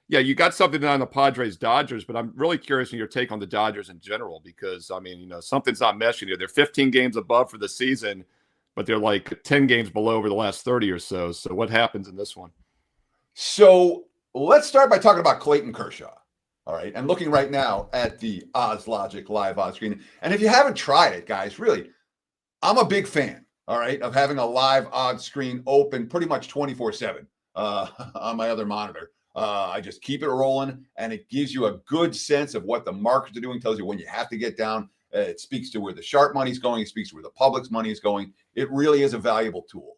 Yeah, you got something on the Padres Dodgers, but I'm really curious in your take on the Dodgers in general because, I mean, something's not meshing here. They're 15 games above for the season, but they're like 10 games below over the last 30 or so. So what happens in this one? So let's start by talking about Clayton Kershaw. All right. I'm looking right now at the Odds Logic live odds screen. And if you haven't tried it, guys, really, I'm a big fan, all right, of having a live odds screen open pretty much 24/7 on my other monitor. I just keep it rolling, and it gives you a good sense of what the markets are doing, tells you when you have to get down. It speaks to where the sharp money is going. It speaks to where the public's money is going. It really is a valuable tool.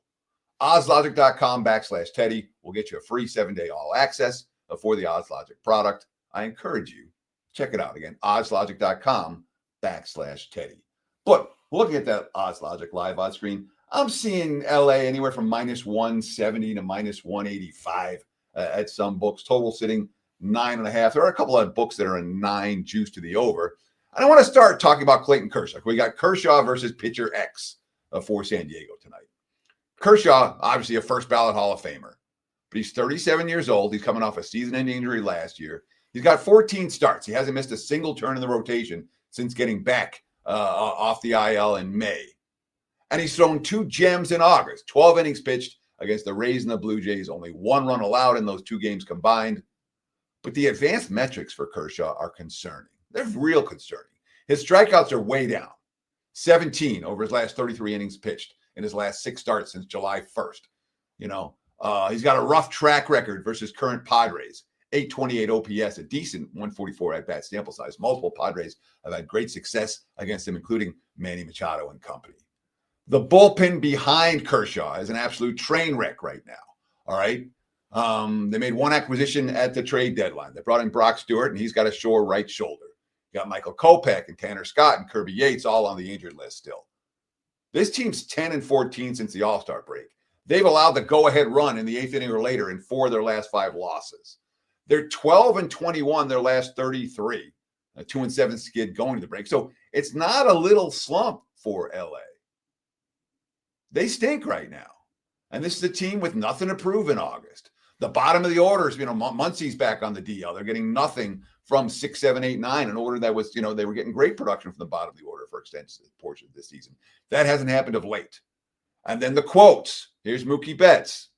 oddslogic.com/Teddy will get you a free 7-day all access for the Odds Logic product. I encourage you, check it out again, oddslogic.com/Teddy. But looking at that Odds Logic live odds screen, I'm seeing LA anywhere from -170 to -185 at some books. Total sitting 9.5. There are a couple of books that are in 9 juice to the over. And I want to start talking about Clayton Kershaw. We got Kershaw versus pitcher X for San Diego tonight. Kershaw, obviously a first ballot Hall of Famer, but he's 37 years old. He's coming off a season-ending injury last year. He's got 14 starts. He hasn't missed a single turn in the rotation since getting back off the IL in May. And he's thrown 2 gems in August, 12 innings pitched against the Rays and the Blue Jays, only 1 run allowed in those 2 games combined. But the advanced metrics for Kershaw are concerning. They're real concerning. His strikeouts are way down, 17 over his last 33 innings pitched in his last 6 starts since July 1st. He's got a rough track record versus current Padres. 828 OPS, a decent 144 at-bat sample size. Multiple Padres have had great success against him, including Manny Machado and company. The bullpen behind Kershaw is an absolute train wreck right now, all right? They made 1 acquisition at the trade deadline. They brought in Brock Stewart, and he's got a sore right shoulder. You got Michael Kopech and Tanner Scott and Kirby Yates all on the injured list still. This team's 10-14 since the All-Star break. They've allowed the go-ahead run in the 8th inning or later in 4 of their last 5 losses. They're 12-21 their last 33, a 2-7 skid going to the break. So it's not a little slump for LA. They stink right now. And this is a team with nothing to prove in August. The bottom of the orders, Muncie's back on the DL. They're getting nothing from 6, 7, 8, 9, an order that was, they were getting great production from the bottom of the order for extensive portion of this season. That hasn't happened of late. And then the quotes. Here's Mookie Betts.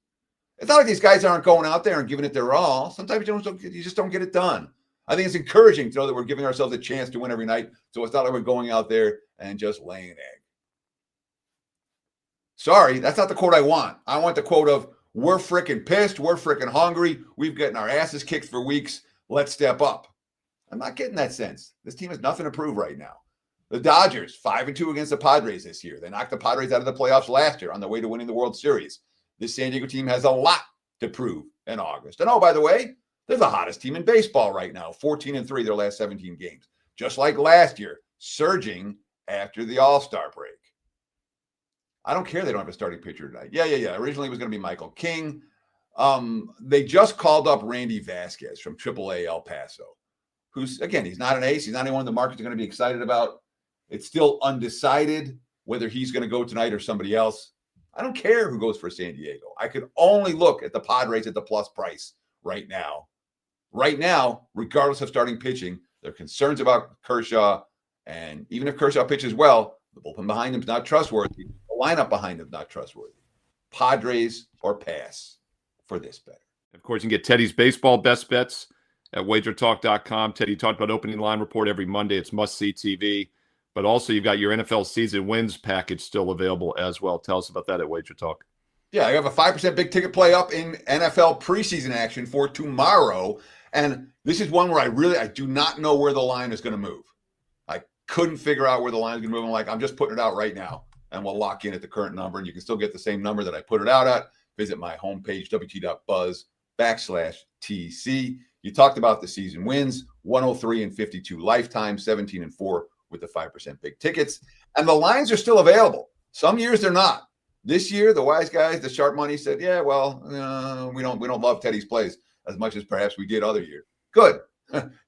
It's not like these guys aren't going out there and giving it their all. Sometimes you just don't get it done. I think it's encouraging to know that we're giving ourselves a chance to win every night. So it's not like we're going out there and just laying an egg. Sorry, that's not the quote I want. I want the quote of, we're freaking pissed. We're freaking hungry. We've gotten our asses kicked for weeks. Let's step up. I'm not getting that sense. This team has nothing to prove right now. The Dodgers, 5-2 against the Padres this year. They knocked the Padres out of the playoffs last year on their way to winning the World Series. This San Diego team has a lot to prove in August. And by the way, they're the hottest team in baseball right now, 14-3 their last 17 games. Just like last year, surging after the All-Star break. I don't care they don't have a starting pitcher tonight. Yeah. Originally it was going to be Michael King. They just called up Randy Vasquez from AAA El Paso, who's, again, he's not an ace. He's not anyone the markets are going to be excited about. It's still undecided whether he's going to go tonight or somebody else. I don't care who goes for San Diego. I could only look at the Padres at the plus price right now. Right now, regardless of starting pitching, there are concerns about Kershaw. And even if Kershaw pitches well, the bullpen behind him is not trustworthy. The lineup behind him is not trustworthy. Padres or pass for this bet. Of course, you can get Teddy's baseball best bets at Wagertalk.com. Teddy talked about opening line report every Monday. It's must-see TV. But also, you've got your NFL season wins package still available as well. Tell us about that at Wagertalk. Yeah, I have a 5% big ticket play up in NFL preseason action for tomorrow. And this is one where I do not know where the line is going to move. I couldn't figure out where the line is going to move. I'm just putting it out right now, and we'll lock in at the current number. And you can still get the same number that I put it out at. Visit my homepage, wt.buzz/TC. You talked about the season wins, 103-52 lifetime, 17-4 with the 5% big tickets. And the lines are still available. Some years they're not. This year, the wise guys, the sharp money said, yeah, well, we don't love Teddy's plays as much as perhaps we did other years. Good.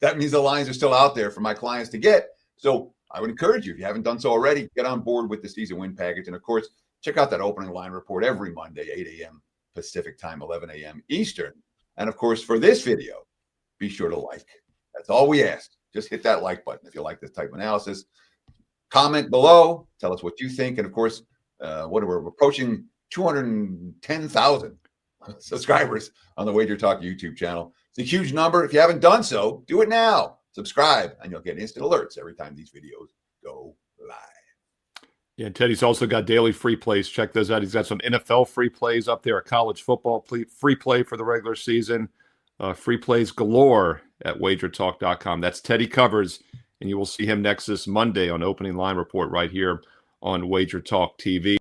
That means the lines are still out there for my clients to get. So I would encourage you, if you haven't done so already, get on board with the season win package. And of course, check out that opening line report every Monday, 8 a.m. Pacific time, 11 a.m. Eastern. And of course, for this video, be sure to like. That's all we ask. Just hit that like button if you like this type of analysis. Comment below. Tell us what you think. And of course, we're approaching 210,000 subscribers on the Wagertalk YouTube channel. It's a huge number. If you haven't done so, do it now. Subscribe, and you'll get instant alerts every time these videos go live. Yeah, Teddy's also got daily free plays. Check those out. He's got some NFL free plays up there, a college football free play for the regular season. Free plays galore at wagertalk.com. That's Teddy Covers, and you will see him next this Monday on Opening Line Report right here on Wager Talk TV.